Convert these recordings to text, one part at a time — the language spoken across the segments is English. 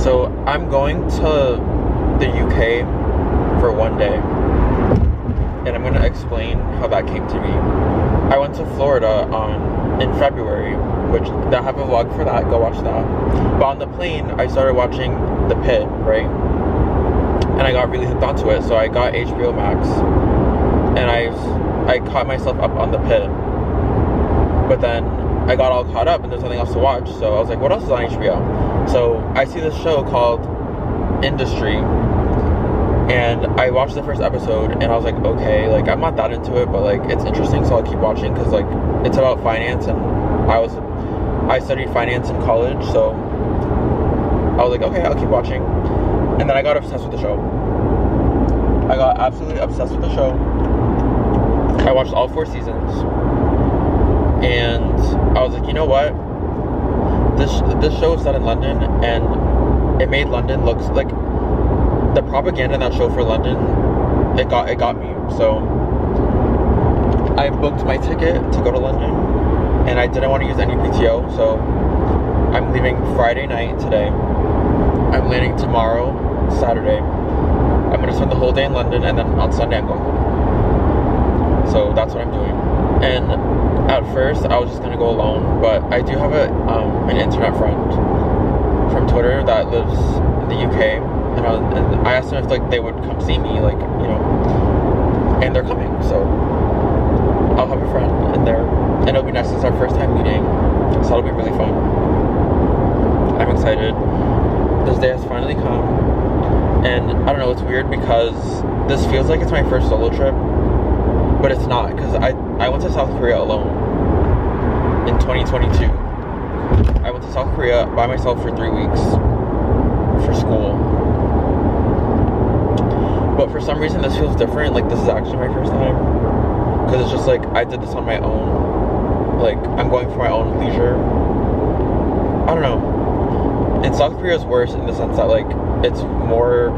So I'm going to the UK for one day, and I'm going to explain how that came to me. I went to Florida in February, which I have a vlog for that, go watch that. But on the plane, I started watching The Pit, right? And I got really hooked onto it, so I got HBO Max, and I caught myself up on The Pit. But then I got all caught up and there's nothing else to watch, so I was like, what else is on HBO? So I see this show called Industry, and I watched the first episode, and I was like, okay, like, I'm not that into it, but like, it's interesting, so I'll keep watching, because like, it's about finance, and I studied finance in college, so I was like, okay, I'll keep watching. And then I got obsessed with the show. I got absolutely obsessed with the show. I watched all 4 seasons, and I was like, you know what? This show is set in London, and it made London look like the propaganda in that show for London. It got me. So I booked my ticket to go to London, and I didn't want to use any PTO. So I'm leaving Friday night today. I'm landing tomorrow, Saturday. I'm gonna spend the whole day in London, and then on Sunday I'm going home. So that's what I'm doing. And at first, I was just gonna go alone, but I do have an internet friend from Twitter that lives in the UK, and I asked them if like they would come see me, like, you know, and they're coming, so I'll have a friend in there, and it'll be nice. It's our first time meeting, so it'll be really fun. I'm excited. This day has finally come, and I don't know, it's weird because this feels like it's my first solo trip, but it's not, because I went to South Korea alone in 2022. I went to South Korea by myself for 3 weeks for school. But for some reason this feels different. Like, this is actually my first time, because it's just like I did this on my own. Like, I'm going for my own leisure. I don't know. And South Korea is worse in the sense that like it's more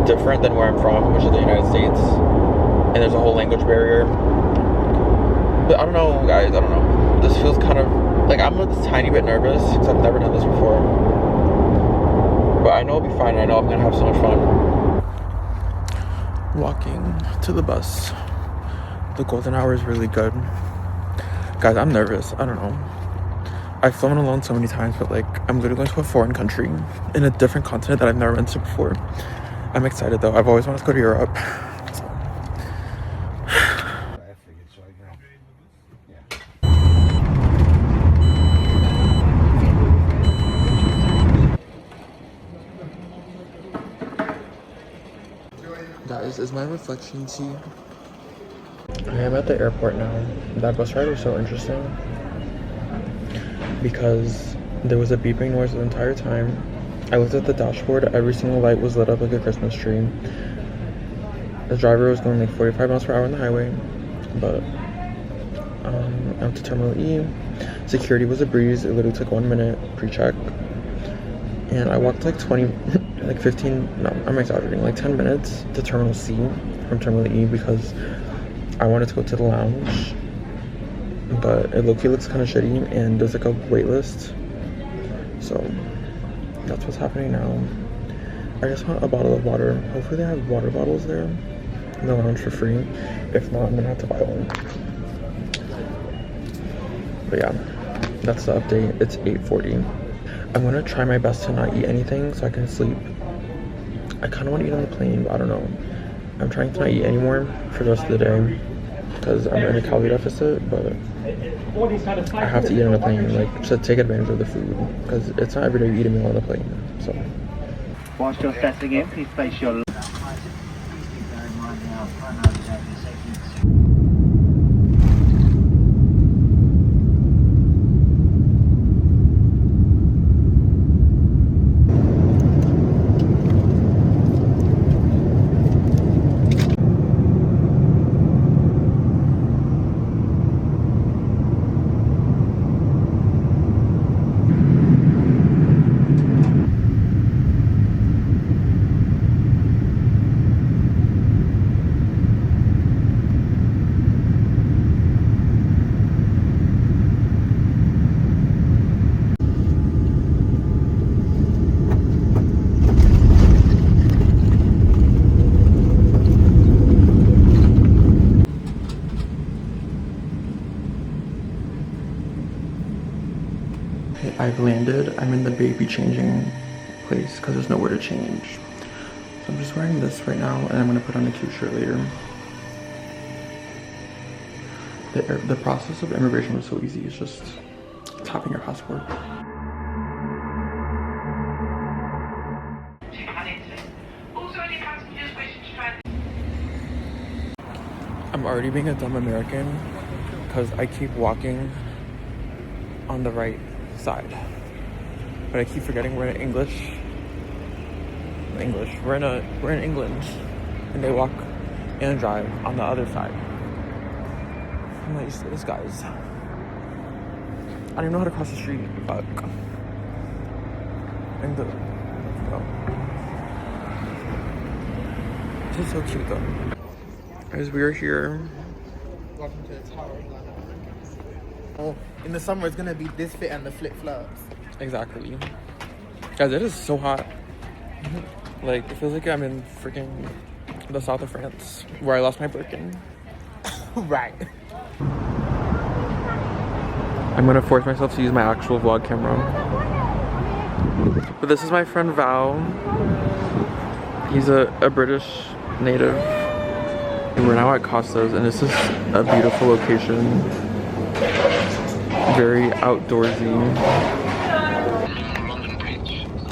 different than where I'm from, which is the United States. And there's a whole language barrier. But I don't know, guys, I don't know. This feels kind of like I'm a tiny bit nervous because I've never done this before. But I know it'll be fine. I know I'm gonna have so much fun. Walking to the bus. The golden hour is really good. Guys, I'm nervous. I don't know. I've flown alone so many times, but like I'm literally going to a foreign country in a different continent that I've never been to before. I'm excited though. I've always wanted to go to Europe. Guys, is my reflection tea? I am at the airport now. That bus ride was so interesting because there was a beeping noise the entire time. I looked at the dashboard, every single light was lit up like a Christmas tree. The driver was going like 45 miles per hour on the highway, but out to Terminal E. Security was a breeze. It literally took 1 minute pre-check, and I walked like 15, no, I'm exaggerating, like 10 minutes to Terminal C from Terminal E because I wanted to go to the lounge, but it low-key looks kind of shitty and there's like a wait list, so that's what's happening now. I just want a bottle of water. Hopefully they have water bottles there in the lounge for free. If not, I'm gonna have to buy one. But yeah, that's the update. It's 8:40. I'm gonna try my best to not eat anything so I can sleep. I kind of want to eat on the plane, but I don't know. I'm trying to not eat anymore for the rest of the day because I'm in a calorie deficit, but I have to eat on the plane, like, to take advantage of the food, because it's not every day you eat a meal on the plane, so. Whilst you're stepping in, please place your I've landed. I'm in the baby changing place because there's nowhere to change. So I'm just wearing this right now, and I'm gonna put on a cute shirt later. The process of immigration was so easy. It's just tapping your passport. I'm already being a dumb American because I keep walking on the right side, but I keep forgetting we're in English. We're in England, and they walk and drive on the other side. I'm not used to this, guys. I don't even know how to cross the street. Fuck. And let's go. This is so cute though. As we are here. Welcome to the tower in London. Oh, in the summer it's gonna be this fit and the flip flops. Exactly. Guys, it is so hot. Like, it feels like I'm in freaking the south of France, where I lost my Birkin. Right. I'm gonna force myself to use my actual vlog camera. But this is my friend Val. He's a British native. And we're now at Costa's, and this is a beautiful location. Very outdoorsy.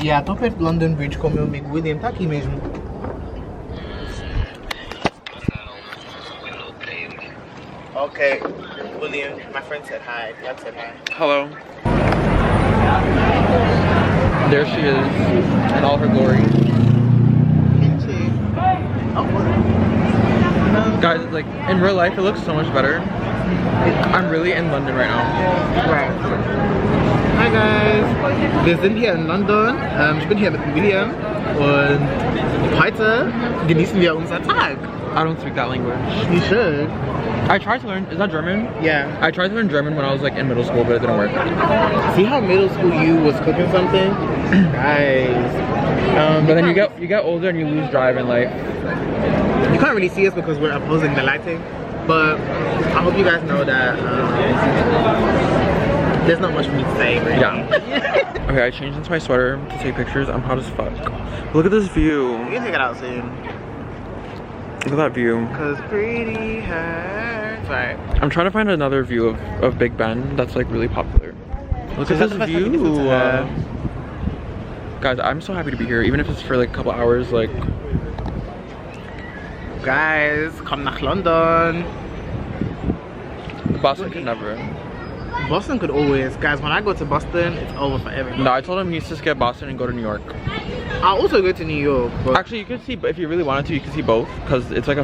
Yeah, tô perto de London Bridge com o meu amigo William, tá aqui mesmo. Okay, William, my friend said hi. Dad said hi. Hello. There she is, in all her glory. Guys, like, in real life, it looks so much better. I'm really in London right now. Right. Hi guys, wir sind hier in London. Ich bin hier mit William und heute genießen wir unser Tag. I don't speak that language. You should. I tried to learn, is that German? Yeah. I tried to learn German when I was like in middle school, but it didn't work. See how middle school you was cooking something? Guys. But then you get older and you lose drive in life. You can't really see us because we're opposing the lighting, but I hope you guys know that there's not much for me to say, really. Yeah. Okay, I changed into my sweater to take pictures. I'm hot as fuck. Look at this view. We can take it out soon. Look at that view. Cause pretty hurts. Right. I'm trying to find another view of Big Ben that's like really popular. Look at this view. Guys, I'm so happy to be here, even if it's for like a couple hours. Like, guys, komm nach London. Boston could never. Boston could always. Guys, when I go to Boston, it's over for everyone. No, I told him he needs to skip Boston and go to New York. I'll also go to New York, but actually you could see, if you really wanted to, you could see both, because it's like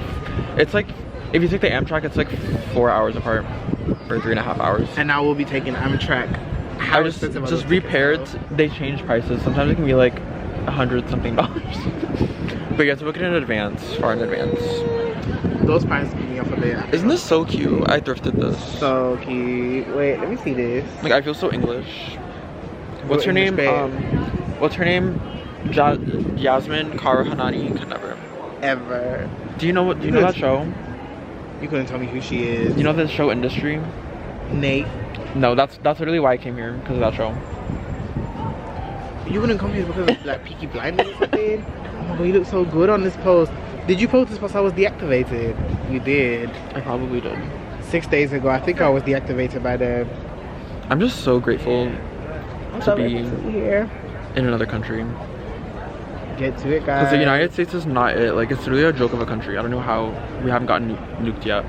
if you take the Amtrak, it's like 4 hours apart, or 3.5 hours. And I will be taking Amtrak. I just repaired. They change prices. Sometimes it can be like $100-something. But you have to book it in advance, far in advance. Those prices give me off a bit. Isn't this so cute? I thrifted this. So cute. Wait, let me see this. Like, I feel so English. What's her name? What's her name? Yasmin Karahanani could never. Ever. Do you know that show? You couldn't tell me who she is. You know the show Industry? Nate. No, that's literally why I came here, because of that show. You wouldn't come here because of like Peaky Blinders or something? Oh my god, you look so good on this post. Did you post this post? I was deactivated. You did. I probably did. 6 days ago. I think I was deactivated by then. I'm just so grateful to be here in another country. Get to it, guys. Because the United States is not it. Like, it's really a joke of a country. I don't know how we haven't gotten nuked yet.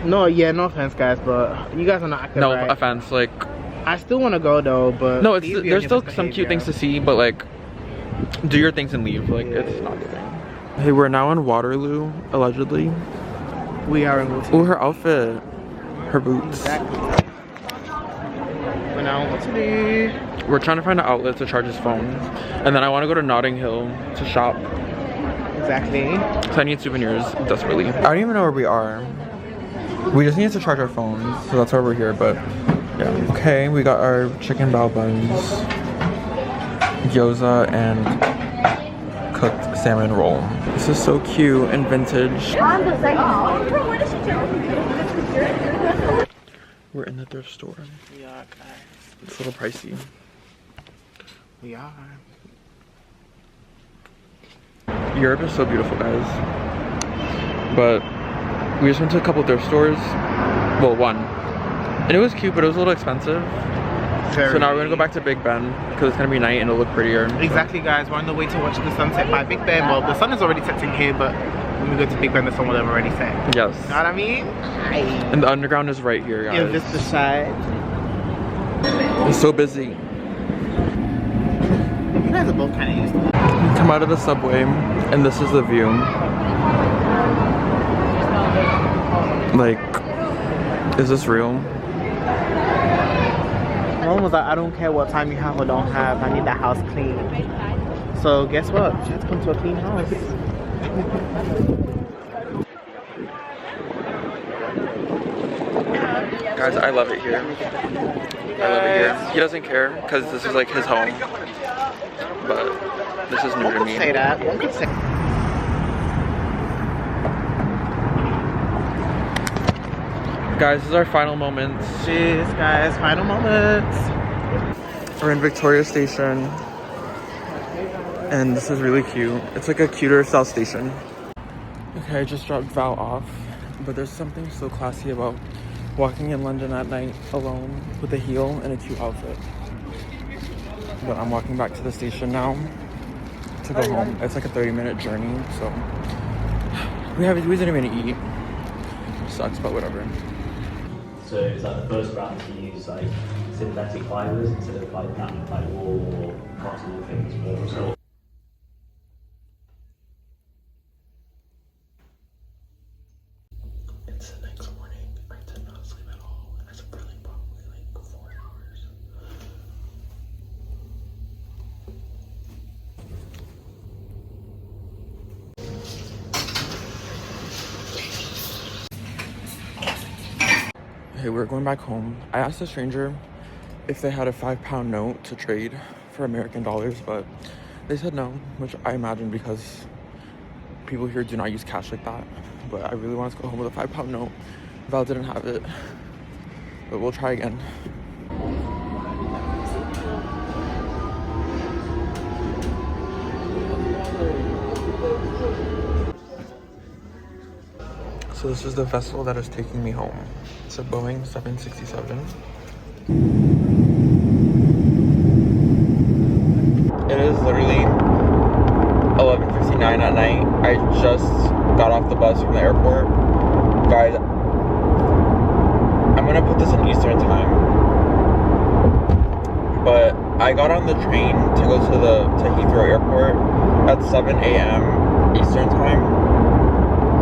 No, yeah, no offense, guys, but you guys are not acting right. No offense, like. I still want to go though, but no, there's still some cute things to see, but like, do your things and leave. Like, it's not good. Hey, we're now in Waterloo, allegedly. We are in Waterloo. Oh, her outfit, her boots. Exactly. We're now in Waterloo. We're trying to find an outlet to charge his phone, and then I want to go to Notting Hill to shop. Exactly. So I need souvenirs desperately. I don't even know where we are. We just need to charge our phones, so that's why we're here. But yeah. Okay, we got our chicken bao buns, gyoza, and cooked salmon roll. This is so cute and vintage. We're in the thrift store. Yeah, guys. It's a little pricey. We are. Europe is so beautiful, guys. But we just went to a couple thrift stores. Well, one. And it was cute, but it was a little expensive. So now we're gonna go back to Big Ben because it's gonna be night and it'll look prettier. Exactly, guys. We're on the way to watch the sunset by Big Ben. Well, the sun is already setting here, but when we go to Big Ben, the sun will have already set. Yes. You know what I mean? And the underground is right here, guys. Yeah, this the side. It's so busy. You guys are both kind of used to it. We come out of the subway and this is the view. Like, is this real? Mom was like, I don't care what time you have or don't have, I need the house clean. So guess what? She had to come to a clean house. Guys, I love it here. I love it here. He doesn't care because this is like his home. But this is new One to could me. say that. One could say. Guys, this is our final moments. Cheers, guys. Final moments. We're in Victoria Station. And this is really cute. It's like a cuter South Station. Okay, I just dropped Val off. But there's something so classy about walking in London at night alone with a heel and a cute outfit. But I'm walking back to the station now to go home. It's like a 30-minute journey, so we didn't even eat. Sucks, but whatever. So it's like the first brand to use like synthetic fibers instead of like wool or cotton and things. So It's the next morning. I did not sleep at all. And I slept for like probably like 4 hours. Okay, we're going back home. I asked a stranger if they had a £5 note to trade for American dollars, but they said no, which I imagine because people here do not use cash like that. But I really want to go home with a £5 note. Val didn't have it, but we'll try again. So this is the vessel that is taking me home. It's a Boeing 767. It is literally 11:59 at night. I just got off the bus from the airport. Guys, I'm gonna put this in Eastern time. But I got on the train to go to Heathrow Airport at 7 a.m. Eastern time.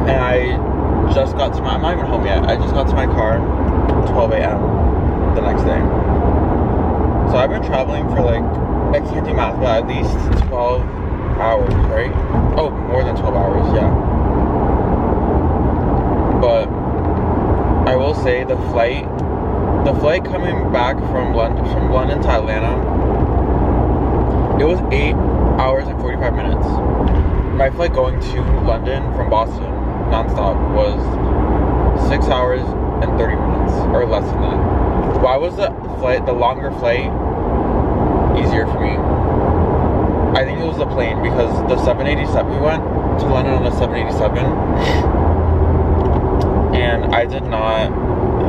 And I just got to I'm not even home yet. I just got to my car 12 a.m. the next day. So I've been traveling for like, I can't do math, but at least 12 hours, right? Oh, more than 12 hours, yeah. But I will say the flight coming back from London to Atlanta, it was 8 hours and 45 minutes. My flight going to London from Boston nonstop was 6 hours and 30 minutes, or less than that. Why was the longer flight easier for me? I think it was the plane, because the 787, we went to London on a 787, and I did not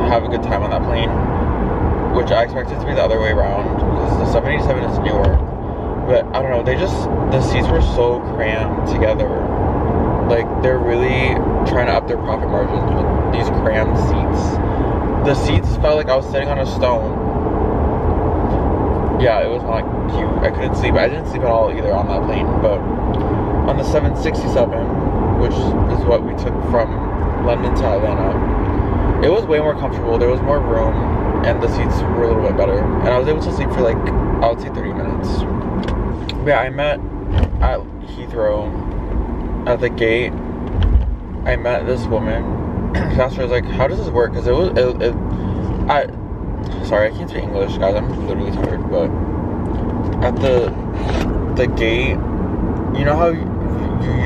have a good time on that plane, which I expected to be the other way around, because the 787 is newer. But I don't know, the seats were so crammed together. Like, they're really trying to up their profit margins with these crammed seats. The seats felt like I was sitting on a stone. Yeah, it was not cute. I couldn't sleep. I didn't sleep at all either on that plane. But on the 767, which is what we took from London to Atlanta, it was way more comfortable. There was more room, and the seats were a little bit better. And I was able to sleep for like, I would say 30 minutes. But yeah, I met at Heathrow. At the gate, I met this woman. I asked her, I was like, how does this work? Because sorry, I can't speak English, guys. I'm literally tired. But at the gate, you know how you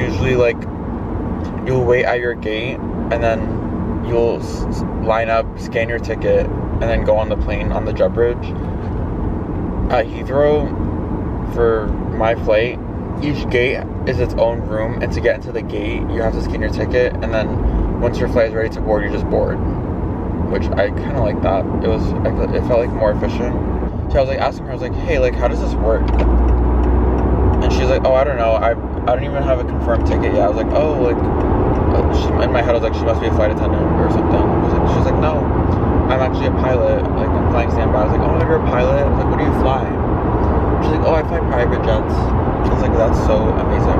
usually, like, you'll wait at your gate, and then you'll line up, scan your ticket, and then go on the plane on the jet bridge? At Heathrow, for my flight, each gate is its own room, and to get into the gate, you have to scan your ticket, and then once your flight is ready to board, you just board. Which I kind of like that. It felt like more efficient. So I was like asking her, I was like, hey, like, how does this work? And she's like, oh, I don't know. I don't even have a confirmed ticket yet. I was like, oh, like, in my head I was like, she must be a flight attendant or something. She's like, no, I'm actually a pilot. Like, I'm flying standby. I was like, oh, you're a pilot? I was like, what do you fly? She's like, oh, I fly private jets. I was like, that's so amazing.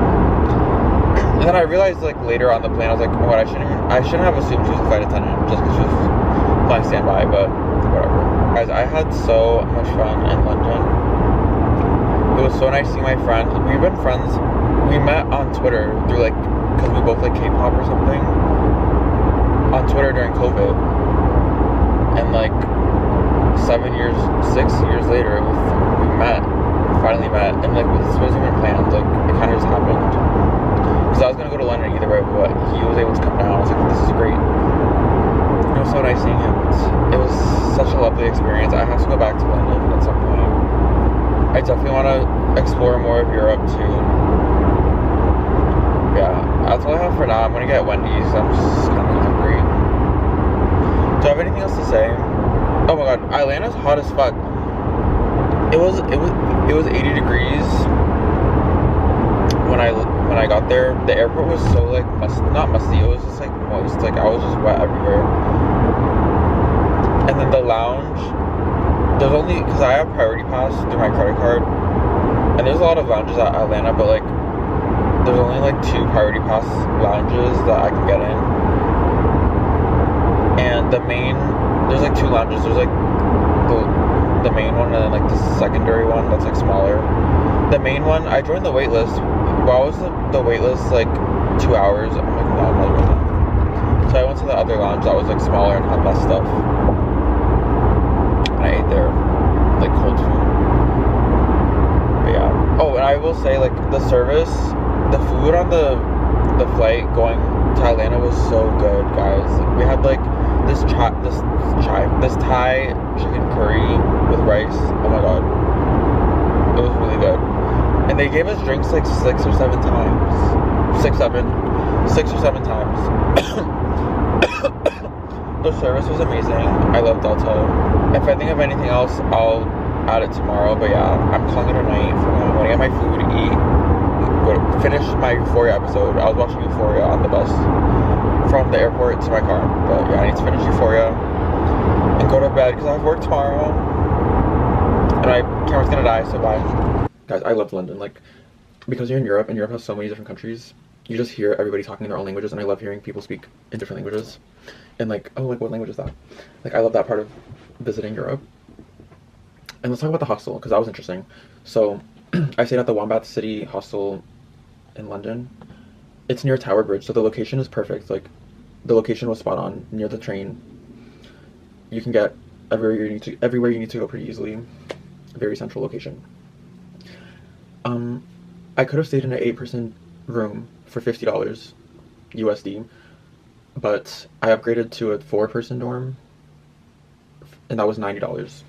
And then I realized, like, later on the plane, I was like, oh, I shouldn't have assumed she was a flight attendant just because she was flying standby, but whatever. Guys, I had so much fun in London. It was so nice seeing my friend. We've been friends. We met on Twitter through, like, because we both like K-pop or something, on Twitter during COVID. And, like, 6 years later, we finally met. And, like, this wasn't even planned. Like, it kind of just happened. Because I was going to go to London either way, but he was able to come down. I was like, this is great. It was so nice seeing him. It was such a lovely experience. I have to go back to London at some point. I definitely want to explore more of Europe too. Yeah, that's all I have for now. I'm gonna get Wendy's. I'm just kind of hungry. Do I have anything else to say? Oh my god, Atlanta's hot as fuck. It was 80 degrees when I got there. The airport was so like not musty. It was just like moist. Like I was just wet everywhere. And then the lounge, there's only, because I have priority pass through my credit card, and there's a lot of lounges at Atlanta, but like there's only like 2 priority pass lounges that I can get in. And there's like 2 lounges. There's like the main one and then like the secondary one that's like smaller. The main one, I joined the wait list. Why was the wait list like 2 hours? I'm like, no, I'm not doing that. So I went to the other lounge that was like smaller and had less stuff. I ate there, like cold food. But yeah. Oh, and I will say, like, the service, the food on the flight going to Atlanta was so good, guys. We had like this Thai chicken curry with rice. Oh my god, it was really good. And they gave us drinks like 6 or 7 times. 6 or 7 times. The service was amazing. I love Delta. If I think of anything else, I'll add it tomorrow. But yeah, I'm calling it a night for now. I'm gonna get my food, eat, finish my Euphoria episode. I was watching Euphoria on the bus from the airport to my car. But yeah, I need to finish Euphoria and go to bed because I have work tomorrow. And my camera's gonna die, so bye. Guys, I love London. Like, because you're in Europe and Europe has so many different countries, you just hear everybody talking in their own languages, and I love hearing people speak in different languages. And like, oh, like what language is that? Like, I love that part of visiting Europe. And let's talk about the hostel, because that was interesting. So I stayed at the Wombat City Hostel in London. It's near Tower Bridge, so the location is perfect. Like, the location was spot on, near the train. You can get everywhere you need to go pretty easily. Very central location. I could have stayed in an 8-person room for $50 USD, but I upgraded to a 4-person dorm, and that was $90,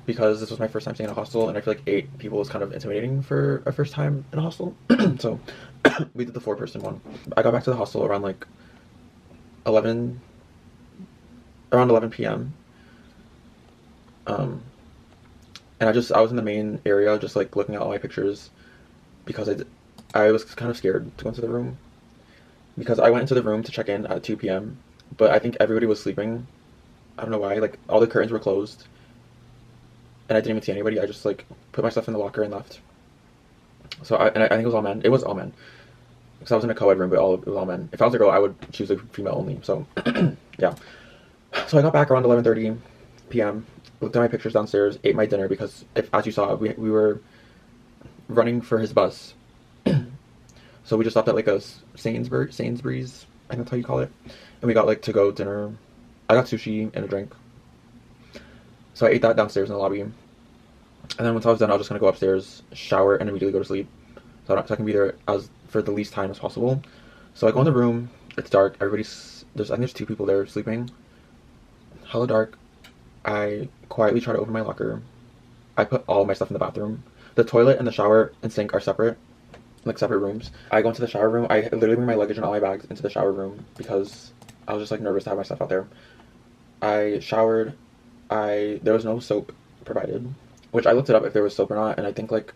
because this was my first time staying in a hostel, and I feel like 8 people is kind of intimidating for a first time in a hostel. So we did the 4-person one. I got back to the hostel around like 11 p.m. And I was in the main area just like looking at all my pictures, because I was kind of scared to go into the room, because I went into the room to check in at 2 p.m. but I think everybody was sleeping. I don't know why. Like, all the curtains were closed and I didn't even see anybody. I just like put my stuff in the locker and left. So I think it was all men. It was all men, because I was in a co-ed room, but it was all men. If I was a girl, I would choose a female only. So yeah. So I got back around 11:30 p.m. looked at my pictures downstairs, ate my dinner, because as you saw, we were running for his bus. So we just stopped at like a Sainsbury's, I think that's how you call it. And we got like to-go dinner. I got sushi and a drink. So I ate that downstairs in the lobby. And then once I was done, I was just gonna go upstairs, shower, and immediately go to sleep. So I can be there for the least time as possible. So I go in the room, it's dark, I think there's 2 people there sleeping. Hella dark. I quietly try to open my locker. I put all my stuff in the bathroom. the toilet and the shower and sink are separate, like separate rooms. I go into the shower room. I literally bring my luggage and all my bags into the shower room because I was just like nervous to have my stuff out there. I showered. There was no soap provided, which I looked it up if there was soap or not, and I think like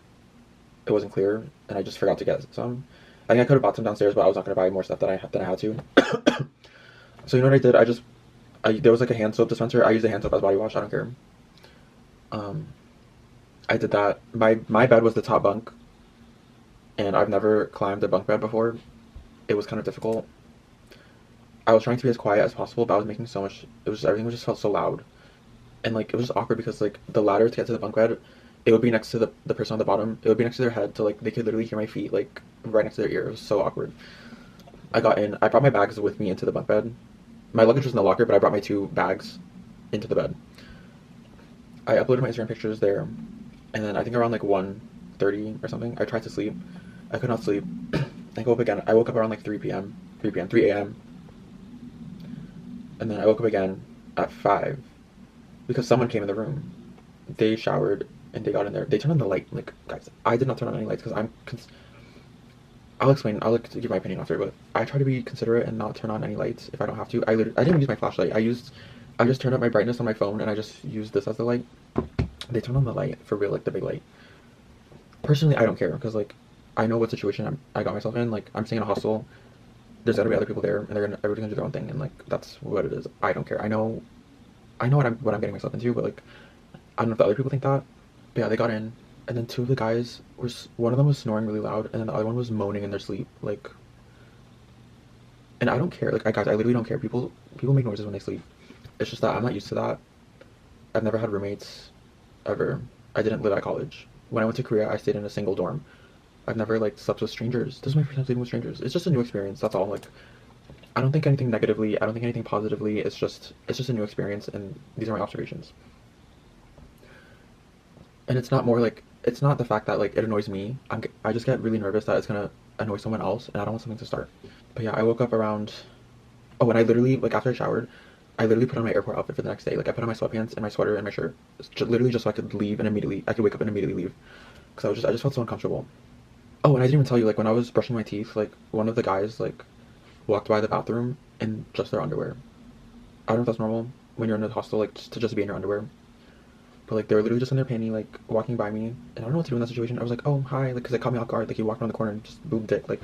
it wasn't clear, and I just forgot to get some. I think I could have bought some downstairs, but I was not gonna buy more stuff than I had to. So you know what I did? There was like a hand soap dispenser. I used a hand soap as body wash. I don't care. I did that. My bed was the top bunk, and I've never climbed a bunk bed before. It was kind of difficult. I was trying to be as quiet as possible, but I was making so much. Everything just felt so loud, and like it was just awkward because like the ladder to get to the bunk bed, it would be next to the person on the bottom. It would be next to their head, so like they could literally hear my feet like right next to their ear. It was so awkward. I got in. I brought my bags with me into the bunk bed. My luggage was in the locker, but I brought my 2 bags into the bed. I uploaded my Instagram pictures there, and then I think around like 1:30 or something, I tried to sleep. I could not sleep. I woke up again. I woke up around like 3 a.m., and then I woke up again at 5 because someone came in the room. They showered and they got in there. They turned on the light. Like, guys, I did not turn on any lights because I'll explain. I'll like give my opinion after, but I try to be considerate and not turn on any lights if I don't have to. I didn't use my flashlight. I just turned up my brightness on my phone and I just used this as the light. They turned on the light for real, like the big light. Personally, I don't care because like I know what situation I got myself in. Like I'm staying in a hostel. There's gotta be other people there, and everybody's gonna do their own thing, and like that's what it is. I don't care. I know what I'm getting myself into, but like I don't know if the other people think that. But yeah, they got in, and then 2 of the guys one of them was snoring really loud, and then the other one was moaning in their sleep, like. And I don't care, like guys, I literally don't care. People make noises when they sleep. It's just that I'm not used to that. I've never had roommates, ever. I didn't live at college. When I went to Korea, I stayed in a single dorm. I've never like slept with strangers. This is my first time sleeping with strangers. It's just a new experience. That's all. Like, I don't think anything negatively. I don't think anything positively. It's just a new experience, and these are my observations. And it's not the fact that like it annoys me. I just get really nervous that it's gonna annoy someone else, and I don't want something to start. But yeah, I woke up around. Oh, and I literally like after I showered, I literally put on my airport outfit for the next day. Like I put on my sweatpants and my sweater and my shirt, literally just so I could leave and I could wake up and immediately leave, because I just felt so uncomfortable. Oh, and I didn't even tell you, like when I was brushing my teeth, like one of the guys like walked by the bathroom in just their underwear. I don't know if that's normal when you're in a hostel, like to just be in your underwear. But like they were literally just in their panty, like walking by me, and I don't know what to do in that situation. I was like, oh hi, like because it caught me off guard. Like he walked around the corner and just boomed dick. Like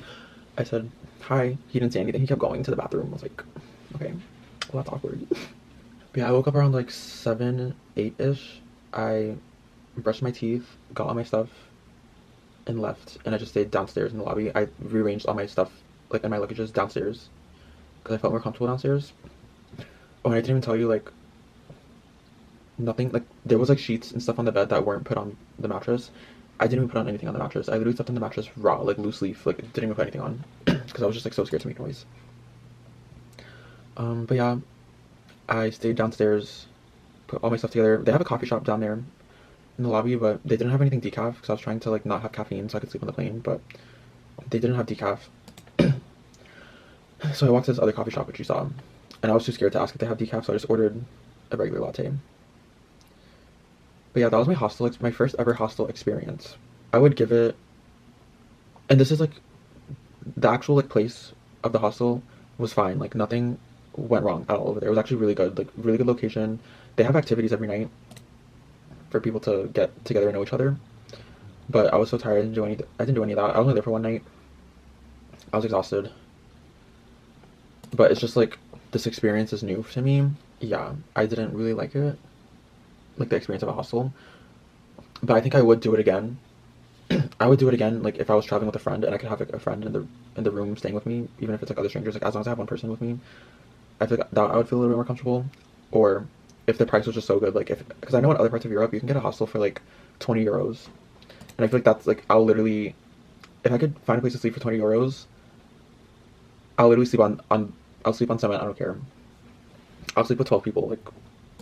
I said hi. He didn't say anything. He kept going to the bathroom. I was like, okay, well that's awkward. But yeah, I woke up around like 7, 8-ish. I brushed my teeth, got all my stuff, and left. And I just stayed downstairs in the lobby. I rearranged all my stuff, like in my luggages downstairs, because I felt more comfortable downstairs. Oh, and I didn't even tell you, like, nothing, like, there was like sheets and stuff on the bed that weren't put on the mattress. I didn't even put on anything on the mattress. I literally slept on the mattress raw, like loose leaf, like didn't even put anything on, because I was just like so scared to make noise. But yeah, I stayed downstairs, put all my stuff together. They have a coffee shop down there in the lobby, but they didn't have anything decaf, because I was trying to like not have caffeine so I could sleep on the plane, but they didn't have decaf. So I walked to this other coffee shop which you saw, and I was too scared to ask if they have decaf, so I just ordered a regular latte. But yeah, that was my first ever hostel experience. I would give it, and this is like, the actual like place of the hostel was fine. Like nothing went wrong at all over there. It was actually really good, like really good location. They have activities every night for people to get together and know each other. But I was so tired, I didn't do any of that. I was only there for one night. I was exhausted. But it's just like, this experience is new to me. Yeah, I didn't really like it. Like the experience of a hostel. But I think I would do it again. I would do it again, like if I was traveling with a friend and I could have like a friend in the room staying with me, even if it's like other strangers, like as long as I have one person with me, I feel like that I would feel a little bit more comfortable. Or if the price was just so good, like because I know in other parts of Europe you can get a hostel for like 20 euros. And I feel like that's like, I'll literally, if I could find a place to sleep for 20 euros, I'll literally sleep I'll sleep on cement, I don't care. I'll sleep with 12 people, like,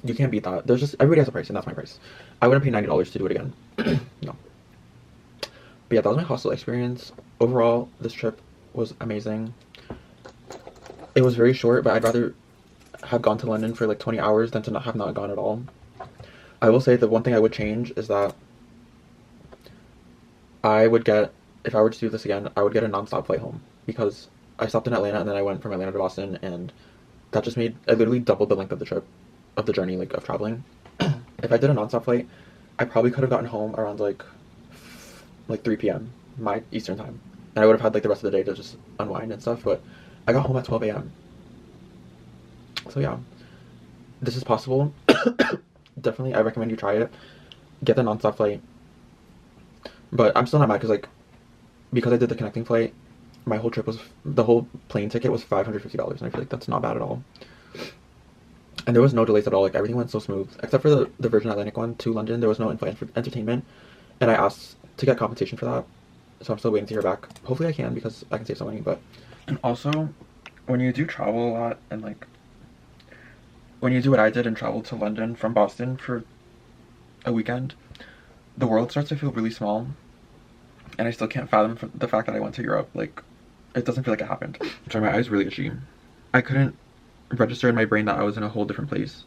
you can't beat that. There's just, everybody has a price, and that's my price. I wouldn't pay $90 to do it again. No. But yeah, that was my hostel experience. Overall, this trip was amazing. It was very short, but I'd rather have gone to London for like 20 hours than to have not gone at all. I will say the one thing I would change is that I would get, if I were to do this again, I would get a non-stop flight home because I stopped in Atlanta and then I went from Atlanta to Boston, and that just made, I literally doubled the length of the trip, of the journey, like of traveling. If I did a non-stop flight, I probably could have gotten home around like 3 p.m. my Eastern time, and I would have had like the rest of the day to just unwind and stuff. But I got home at 12 a.m. So yeah, this is possible. Definitely, I recommend you try it. Get the non-stop flight. But I'm still not mad because I did the connecting flight. My whole trip was, the whole plane ticket was $550, and I feel like that's not bad at all. And there was no delays at all. Like everything went so smooth, except for the Virgin Atlantic one to London. There was no in-flight entertainment, and I asked to get compensation for that. So I'm still waiting to hear back. Hopefully I can, because I can save some money. But, and also, when you do travel a lot, and like when you do what I did and travel to London from Boston for a weekend, the world starts to feel really small, and I still can't fathom the fact that I went to Europe. Like, it doesn't feel like it happened. Sorry, my eyes really itchy. I couldn't register in my brain that I was in a whole different place.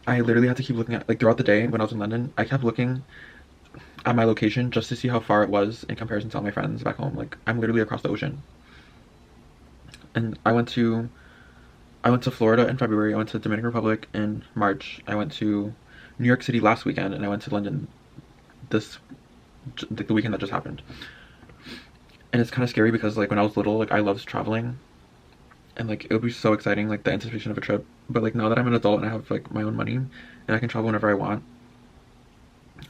I literally had to keep looking at, like, throughout the day when I was in London, I kept looking at my location just to see how far it was in comparison to all my friends back home. Like, I'm literally across the ocean. And I went to Florida in February, I went to Dominican Republic in March, I went to New York City last weekend, and I went to London the weekend that just happened. And it's kind of scary because, like, when I was little, like, I loved traveling, and like it would be so exciting, like the anticipation of a trip. But like now that I'm an adult and I have like my own money and I can travel whenever I want,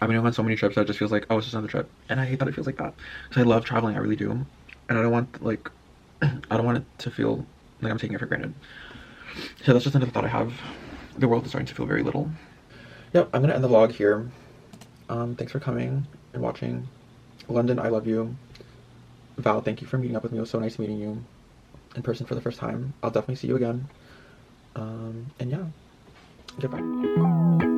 I've been on so many trips that it just feels like, oh, it's just another trip. And I hate that it feels like that, because I love traveling, I really do, and I don't want, like, I don't want it to feel like I'm taking it for granted. So that's just another thought I have. The world is starting to feel very little. Yep, I'm gonna end the vlog here. Thanks for coming and watching. London, I love you. Val, thank you for meeting up with me. It was so nice meeting you in person for the first time. I'll definitely see you again. And yeah, goodbye.